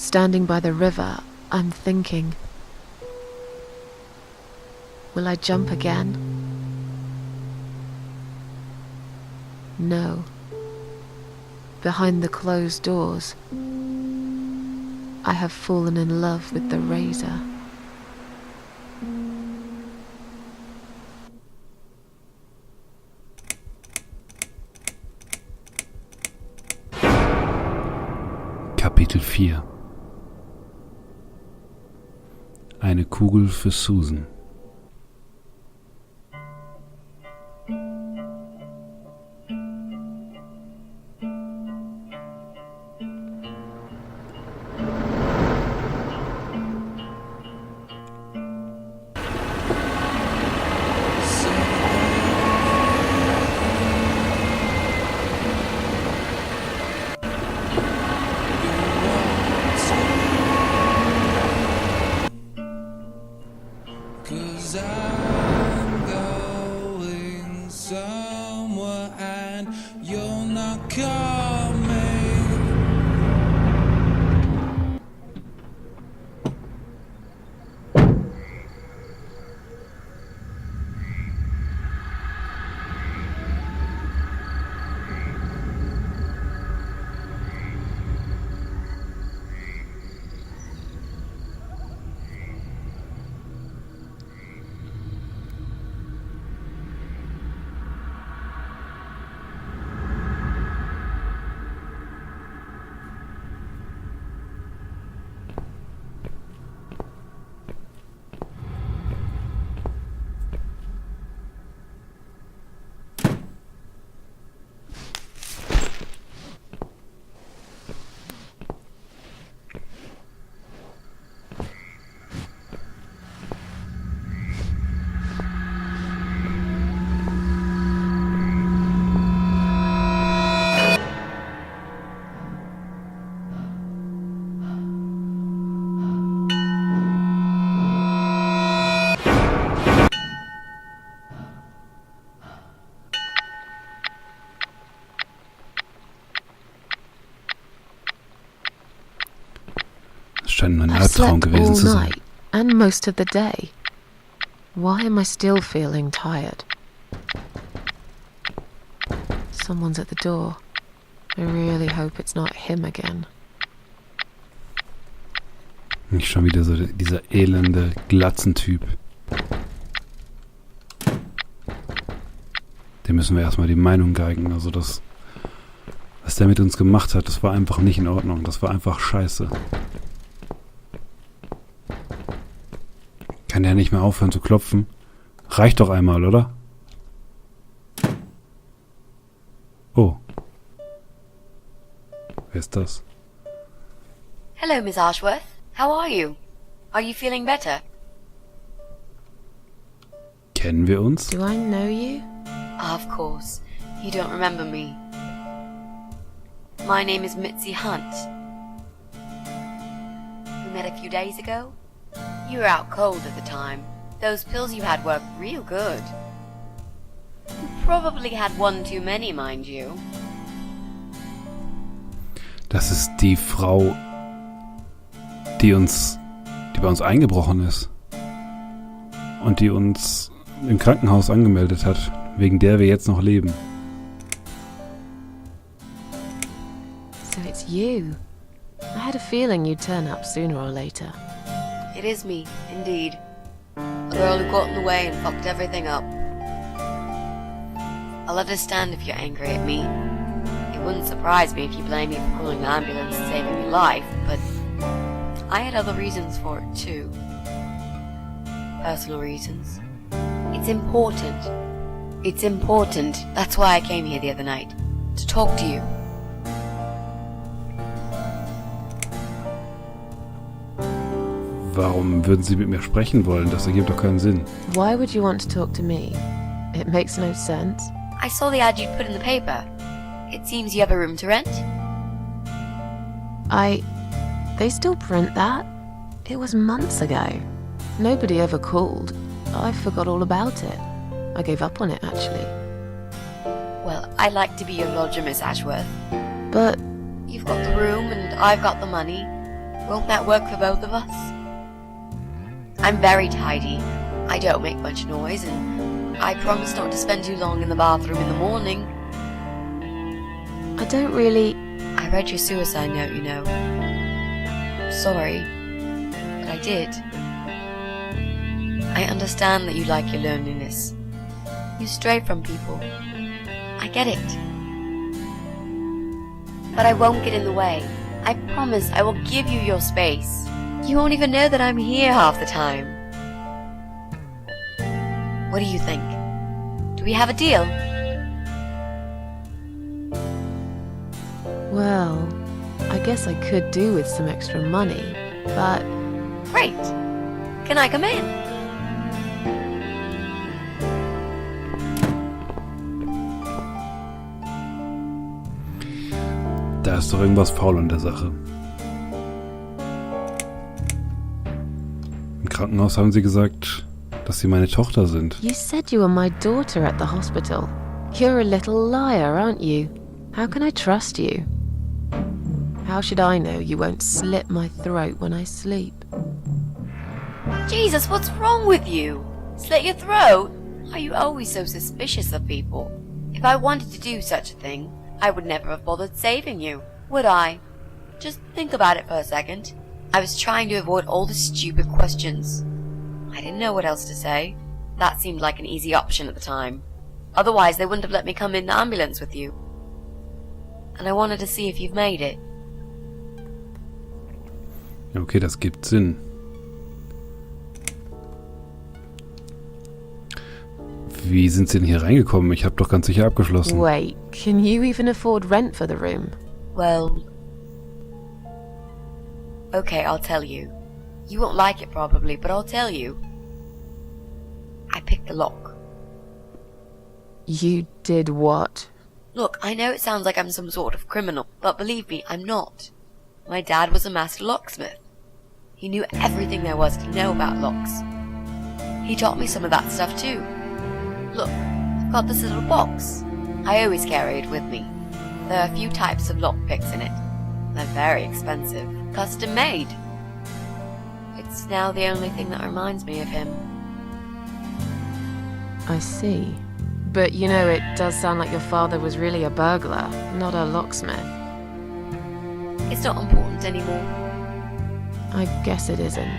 Standing by the river, I'm thinking, will I jump again? No. Behind the closed doors, I have fallen in love with the razor. Kapitel 4. Eine Kugel für Susan. Scheint ein Albtraum gewesen zu sein. And most of the day. Why am I still feeling tired? Someone's at the door. I really hope it's not him again. Nicht schon wieder so dieser elende Glatzentyp. Dem müssen wir erstmal die Meinung geigen. Also das, was der mit uns gemacht hat, das war einfach nicht in Ordnung. Das war einfach scheiße. Kann der nicht mehr aufhören zu klopfen? Reicht doch einmal, oder? Oh. Wer ist das? Hello, Miss Ashworth. How are you? Are you feeling better? Kennen wir uns? Do I know you? Of course. You don't remember me. My name is Mitzi Hunt. We met a few days ago. You were out cold at the time. Those pills you had worked real good. You probably had one too many, mind you. Das ist die Frau, die bei uns eingebrochen ist. Und die uns im Krankenhaus angemeldet hat, wegen der wir jetzt noch leben. So it's you. I had a feeling you'd turn up sooner or later. It is me, indeed. The girl who got in the way and fucked everything up. I'll understand if you're angry at me. It wouldn't surprise me if you blame me for calling the ambulance and saving your life, but I had other reasons for it too. Personal reasons. It's important. It's important. That's why I came here the other night. To talk to you. Warum würden Sie mit mir sprechen wollen? Das ergibt doch keinen Sinn. Why would you want to talk to me? It makes no sense. I saw the ad you'd put in the paper. It seems you have a room to rent. They still print that? It was months ago. Nobody ever called. I forgot all about it. I gave up on it, actually. Well, I'd like to be your lodger, Miss Ashworth. But you've got the room and I've got the money. Won't that work for both of us? I'm very tidy. I don't make much noise, and I promise not to spend too long in the bathroom in the morning. I don't really... I read your suicide note, you know. Sorry, but I did. I understand that you like your loneliness. You stray from people. I get it. But I won't get in the way. I promise I will give you your space. You won't even know that I'm here half the time. What do you think? Do we have a deal? Well, I guess I could do with some extra money, but... Great. Can I come in? Da ist doch irgendwas faul an der Sache. Im Krankenhaus haben sie gesagt, dass sie meine Tochter sind. You said you were my daughter at the hospital. You're a little liar, aren't you? How can I trust you? How should I know you won't slit my throat when I sleep? Jesus, what's wrong with you? Slit your throat? Are you always so suspicious of people? If I wanted to do such a thing, I would never have bothered saving you, would I? Just think about it for a second. I was trying to avoid all the stupid questions. I didn't know what else to say. That seemed like an easy option at the time. Otherwise, they wouldn't have let me come in the ambulance with you. And I wanted to see if you've made it. Okay, das gibt Sinn. Wie sind Sie denn hier reingekommen? Ich habe doch ganz sicher abgeschlossen. Wait, can you even afford rent for the room? Well... Okay, I'll tell you. You won't like it probably, but I'll tell you. I picked the lock. You did what? Look, I know it sounds like I'm some sort of criminal, but believe me, I'm not. My dad was a master locksmith. He knew everything there was to know about locks. He taught me some of that stuff too. Look, I've got this little box. I always carry it with me. There are a few types of lockpicks in it. They're very expensive, custom made. It's now the only thing that reminds me of him. I see. But you know, it does sound like your father was really a burglar, not a locksmith. It's not important anymore. I guess it isn't.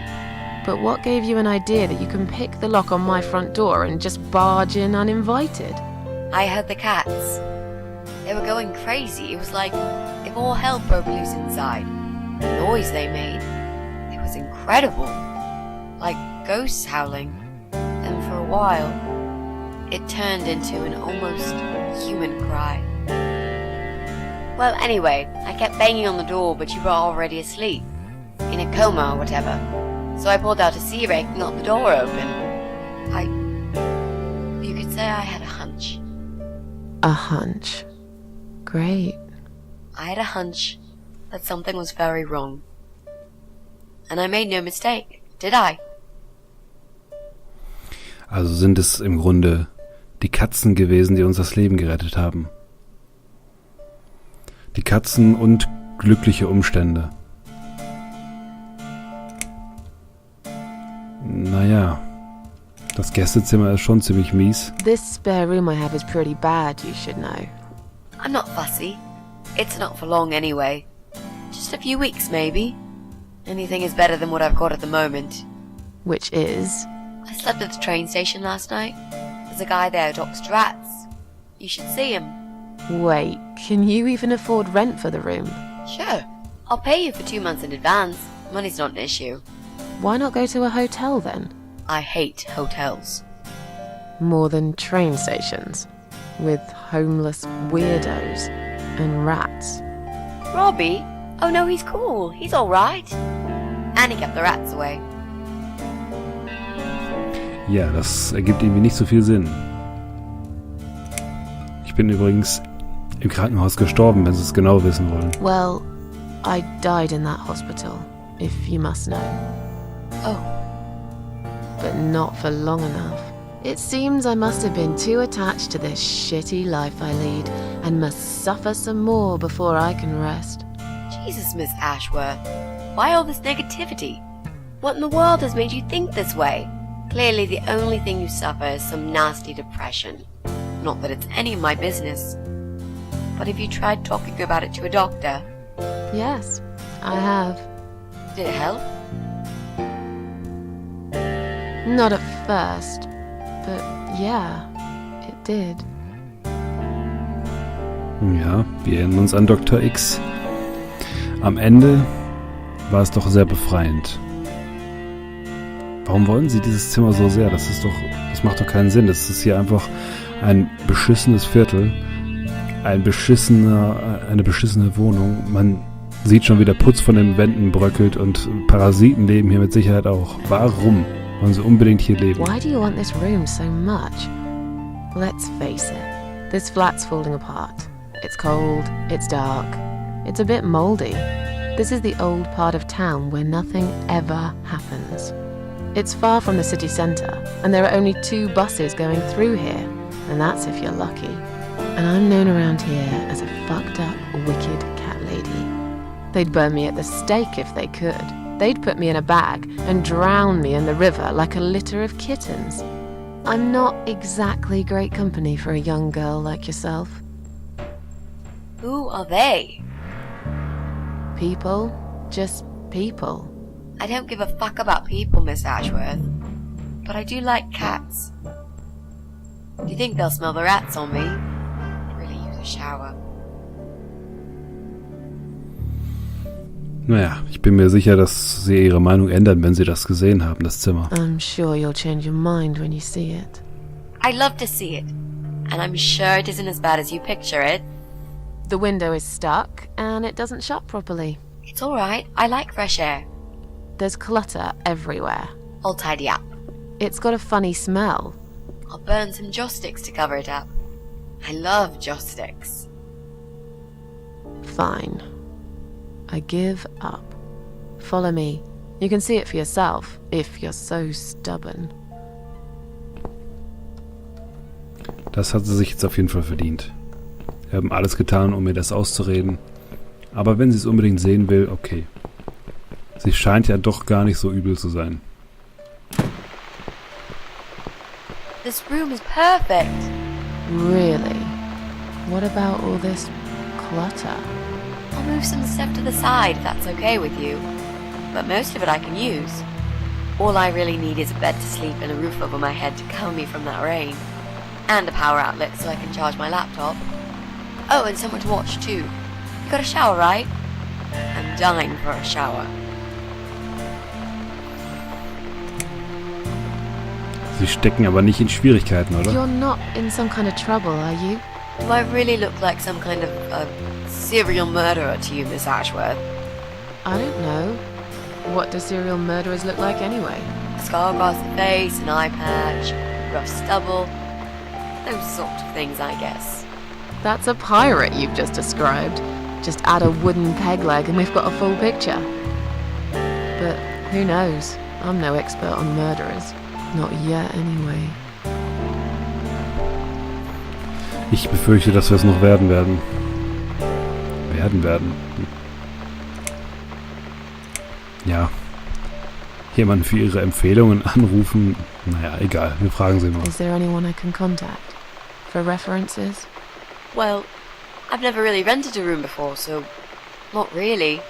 But what gave you an idea that you can pick the lock on my front door and just barge in uninvited? I heard the cats. They were going crazy. It was like if all hell broke loose inside. The noise they made. It was incredible. Like ghosts howling. And for a while, it turned into an almost human cry. Well, anyway, I kept banging on the door, but you were already asleep. In a coma or whatever. So I pulled out a sea rake and got the door open. You could say I had a hunch. A hunch. Great. I had a hunch that something was very wrong. And I made no mistake, did I? Also sind es im Grunde die Katzen gewesen, die uns das Leben gerettet haben. Die Katzen und glückliche Umstände. Naja, das Gästezimmer ist schon ziemlich mies. This spare room I have is pretty bad, you should know. I'm not fussy. It's not for long anyway. Just a few weeks, maybe. Anything is better than what I've got at the moment. Which is? I slept at the train station last night. There's a guy there who talks to rats. You should see him. Wait, can you even afford rent for the room? Sure. I'll pay you for 2 months in advance. Money's not an issue. Why not go to a hotel then? I hate hotels. More than train stations. With homeless weirdos and rats. Robbie? Oh no, he's cool. He's alright. And he kept the rats away. Ja, das ergibt irgendwie nicht so viel Sinn. Ich bin übrigens im Krankenhaus gestorben, wenn Sie es genau wissen wollen. Well, I died in that hospital, if you must know. Oh. But not for long enough. It seems I must have been too attached to this shitty life I lead and must suffer some more before I can rest. Jesus, Miss Ashworth. Why all this negativity? What in the world has made you think this way? Clearly the only thing you suffer is some nasty depression. Not that it's any of my business. But have you tried talking about it to a doctor? Yes, I have. Did it help? Not at first, but yeah, it did. Ja, wir erinnern uns an Dr. X. Am Ende war es doch sehr befreiend. Warum wollen Sie dieses Zimmer so sehr? Das macht doch keinen Sinn. Das ist hier einfach ein beschissenes Viertel, eine beschissene Wohnung. Man sieht schon, wie der Putz von den Wänden bröckelt und Parasiten leben hier mit Sicherheit auch. Warum wollen Sie unbedingt hier leben? Why do you want this room so much? Let's face it, this flat's falling apart. It's cold, it's dark, it's a bit mouldy. This is the old part of town where nothing ever happens. It's far from the city centre, and there are only 2 buses going through here, and that's if you're lucky. And I'm known around here as a fucked up, wicked cat lady. They'd burn me at the stake if they could. They'd put me in a bag and drown me in the river like a litter of kittens. I'm not exactly great company for a young girl like yourself. Who are they? People, just people. I don't give a fuck about people, Miss Ashworth. But I do like cats. Do you think they'll smell the rats on me? I'd really use a shower. Naja, ich bin mir sicher, dass Sie Ihre Meinung ändern, wenn Sie das gesehen haben, das Zimmer. I'm sure you'll change your mind when you see it. I'd love to see it. And I'm sure it isn't as bad as you picture it. The window is stuck and it doesn't shut properly. It's alright, I like fresh air. There's clutter everywhere. I'll tidy up. It's got a funny smell. I'll burn some joss sticks to cover it up. I love joss sticks. Fine. I give up. Follow me. You can see it for yourself, if you're so stubborn. Das hat sie sich jetzt auf jeden Fall verdient. Wir haben alles getan, um mir das auszureden. Aber wenn sie es unbedingt sehen will, okay. Sie scheint ja doch gar nicht so übel zu sein. This room is perfect. Really? What about all this clutter? I'll move some stuff to the side if that's okay with you. But most of it I can use. All I really need is a bed to sleep and a roof over my head to cover me from that rain. And a power outlet so I can charge my laptop. Oh, and somewhere to watch too. You got a shower, right? I'm dying for a shower. Sie stecken aber nicht in Schwierigkeiten, oder? You're not in some kind of trouble, are you? Do I really look like some kind of serial murderer to you, Miss Ashworth? I don't know. What do serial murderers look like anyway? A scar across the face, an eye patch, rough stubble. Those sort of things, I guess. That's a pirate you've just described. Just add a wooden peg leg and we've got a full picture. But who knows? I'm no expert on murderers. Not yet, anyway. Ich befürchte, dass wir es noch werden. Ja. Jemanden für Ihre Empfehlungen anrufen. Naja, egal. Wir fragen Sie mal. Is there anyone I can contact? For references? Well, I've never really rented a room before, so not really.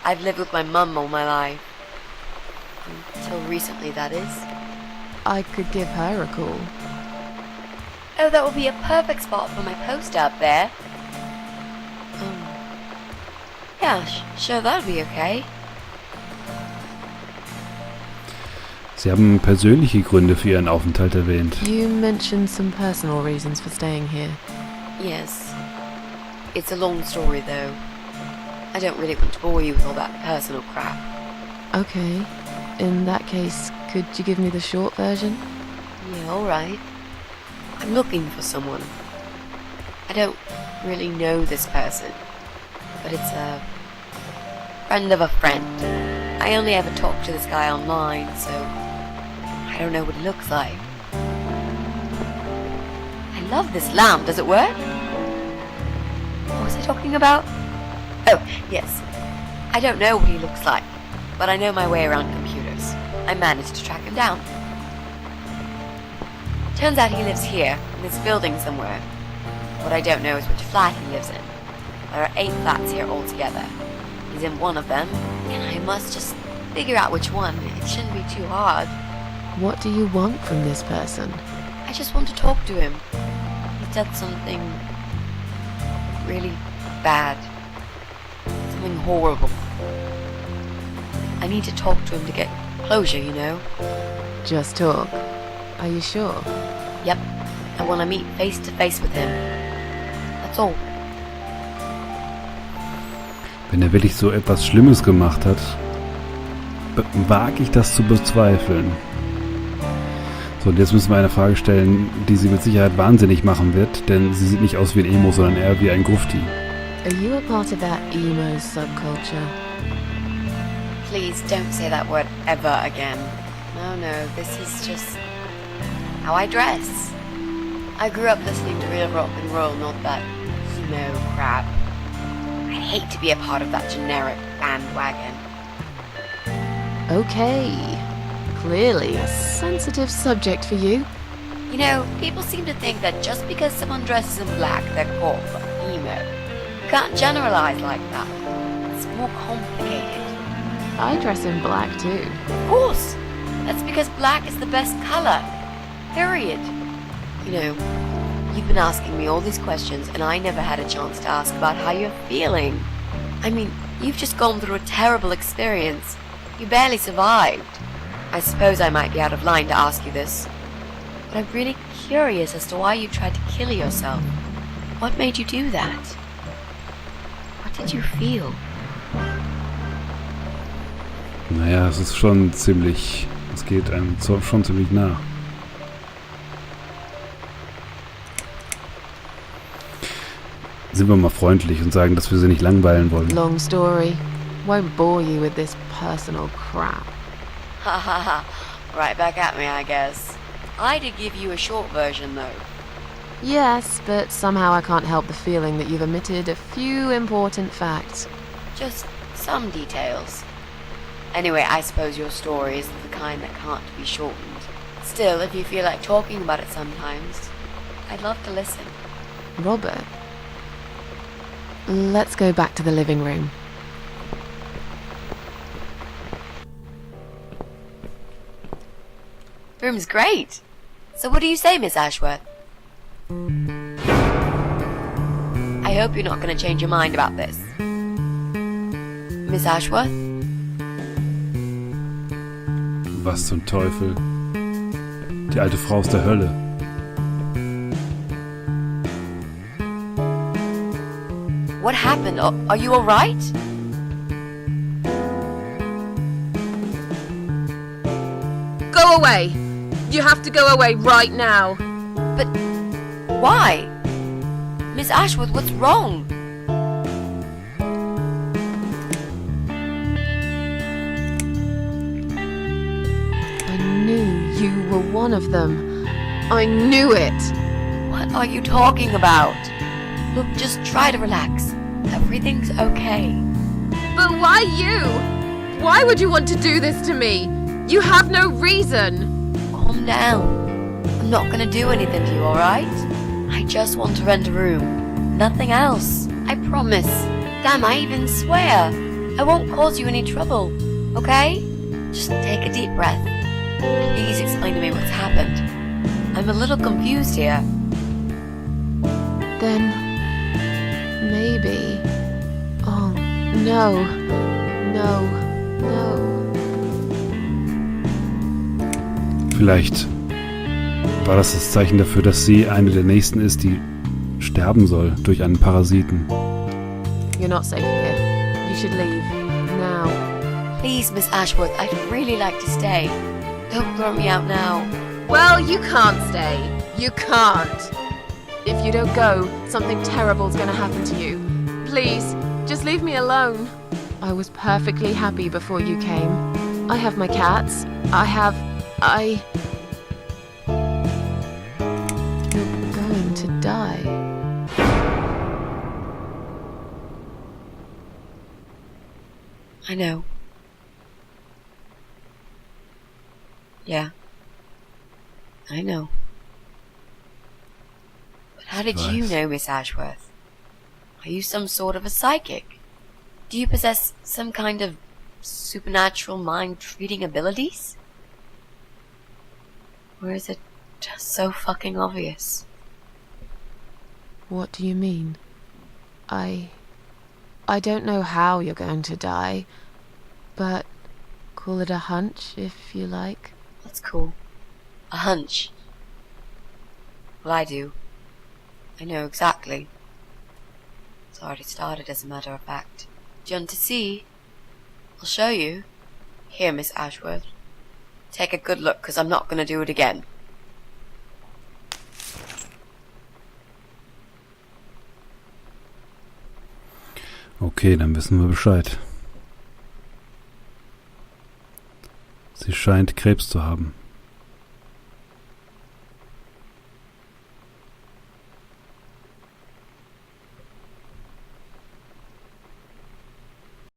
I've lived with my mum all my life. Until recently, that is. I could give her a call. Oh, that would be a perfect spot for my poster up there. Yeah, sure, that would be okay. Sie haben persönliche Gründe für Ihren Aufenthalt erwähnt. You mentioned some personal reasons for staying here. Yes. It's a long story, though. I don't really want to bore you with all that personal crap. Okay. In that case, could you give me the short version? Yeah, alright. I'm looking for someone. I don't really know this person, but it's a friend of a friend. I only ever talk to this guy online, so I don't know what he looks like. I love this lamp. Does it work? What was I talking about? Oh, yes. I don't know what he looks like, but I know my way around computers. I managed to track him down. Turns out he lives here, in this building somewhere. What I don't know is which flat he lives in. There are 8 flats here altogether. He's in one of them, and I must just figure out which one. It shouldn't be too hard. What do you want from this person? I just want to talk to him. He's done something really bad. Something horrible. I need to talk to him to get closure, you know? Just talk. Are you sure? Yep. I want to meet face to face with him. That's all. Wenn er wirklich so etwas Schlimmes gemacht hat, wage ich das zu bezweifeln. So, und jetzt müssen wir eine Frage stellen, die sie mit Sicherheit wahnsinnig machen wird, denn sie sieht nicht aus wie ein Emo, sondern eher wie ein Grufti. Are you a part of that emo subculture? Please don't say that word ever again. No, this is just how I dress. I grew up listening to real rock and roll, not that emo crap. I hate to be a part of that generic bandwagon. Okay. Clearly a sensitive subject for you. You know, people seem to think that just because someone dresses in black, they're called emo. You can't generalize like that. It's more complicated. I dress in black too. Of course. That's because black is the best color. Period. You know, you've been asking me all these questions and I never had a chance to ask about how you're feeling. I mean, you've just gone through a terrible experience. You barely survived. I suppose I might be out of line to ask you this, but I'm really curious as to why you tried to kill yourself. What made you do that? What did you feel? Naja, es ist schon ziemlich, es geht einem schon ziemlich nah. Sind wir mal freundlich und sagen, dass wir sie nicht langweilen wollen. Long story. Won't bore you with this personal crap. Ha ha ha. Right back at me, I guess. I did give you a short version, though. Yes, but somehow I can't help the feeling that you've omitted a few important facts. Just some details. Anyway, I suppose your story is the kind that can't be shortened. Still, if you feel like talking about it sometimes, I'd love to listen. Robert, let's go back to the living room. Room's great. So what do you say, Miss Ashworth? I hope you're not going to change your mind about this. Miss Ashworth? Was zum Teufel? Die alte Frau aus der Hölle. What happened? Are you alright? Go away! You have to go away right now. But why? Miss Ashworth, what's wrong? I knew you were one of them. I knew it. What are you talking about? Look, just try to relax. Everything's okay. But why you? Why would you want to do this to me? You have no reason. Calm down. I'm not gonna do anything to you, alright? I just want to rent a room. Nothing else. I promise. Damn, I even swear. I won't cause you any trouble. Okay? Just take a deep breath. Please explain to me what's happened. I'm a little confused here. Then maybe. Oh, no. No. Vielleicht war das das Zeichen dafür, dass sie eine der Nächsten ist, die sterben soll durch einen Parasiten. You're not safe here. You should leave. Now. Please, Miss Ashworth, I'd really like to stay. Don't throw me out now. Well, you can't stay. You can't. If you don't go, something terrible's gonna happen to you. Please, just leave me alone. I was perfectly happy before you came. I have my cats. You're going to die. I know. Yeah. I know. But how did you know, Miss Ashworth? Are you some sort of a psychic? Do you possess some kind of supernatural mind-reading abilities? Or is it just so fucking obvious? What do you mean? I don't know how you're going to die, but call it a hunch if you like. That's cool. A hunch. Well, I do. I know exactly. It's already started, as a matter of fact. Do you want to see? I'll show you. Here, Miss Ashworth. Take a good look, 'cause I'm not going to do it again. Okay, dann wissen wir Bescheid. Sie scheint Krebs zu haben.